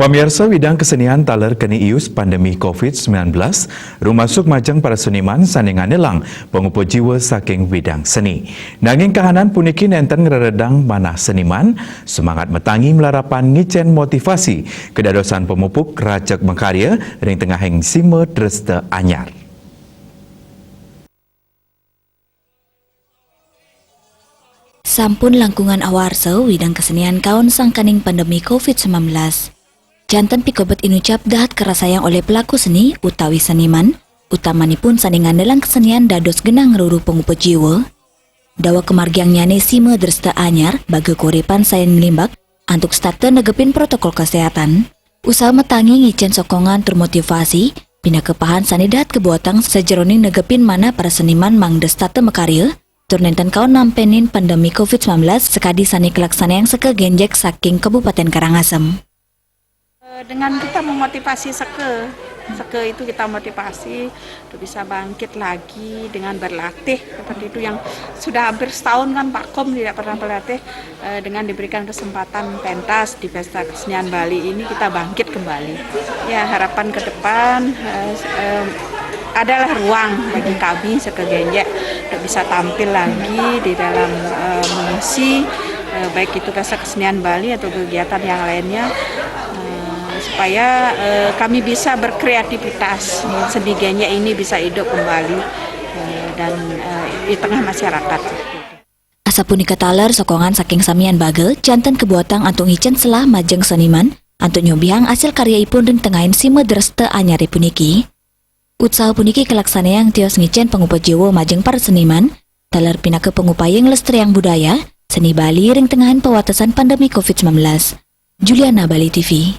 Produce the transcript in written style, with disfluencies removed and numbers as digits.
Pemirsa Widang Kesenian Taler Keni Ius Pandemi COVID-19, rumasuk majang para seniman sandingan nelang pengupo jiwa saking widang seni. Nanging kahanan puniki nenten ngeredang manah seniman, semangat metangi melarapan ngicen motivasi kedadosan pemupuk rajak mengkarya ring tengah heng sime dreste anyar. Sampun langkungan awarsa widang kesenian kaon sangkaning pandemi COVID-19. Jantan pikobet inucap dahat kerasayang oleh pelaku seni utawi seniman, utamanipun sandingan dalang kesenian dados genang ruru pengupo jiwa. Dawa kemargiang nyane sime dresta anyar bagi kuripan sayan melimbak antuk starte negepin protokol kesehatan. Usaha metangi ngicen sokongan termotivasi, pindah kepahan sani dahat kebuatang sejeroning negepin mana para seniman mang destate mekarya, turnenten kawan nampenin pandemi COVID-19 sekadi sani kelaksana yang sekegenjek saking Kabupaten Karangasem. Dengan kita memotivasi seke itu kita motivasi untuk bisa bangkit lagi dengan berlatih seperti itu yang sudah hampir setahun kan Pak Kom tidak pernah berlatih, dengan diberikan kesempatan pentas di Pesta Kesenian Bali ini kita bangkit kembali. Ya harapan ke depan adalah ruang bagi kami sekegenjek untuk bisa tampil lagi di dalam mengisi baik itu Pesta Kesenian Bali atau kegiatan yang lainnya, supaya kami bisa berkreativitas, seni genjek ini bisa hidup kembali dan di tengah masyarakat. Asa punika taler sokongan saking samian bagel jantan kebuatang antung ngicen selah majeng seniman antuk nyobihang hasil karya ipun dan tengahin sime dreste anyari puniki. Usaha puniki kelaksana yang tios ngicen pengupa jiwa majeng para seniman taler pinake pengupayeng lestariang budaya seni Bali ring tengahan pewatasan pandemi COVID-19. Juliana, Bali TV.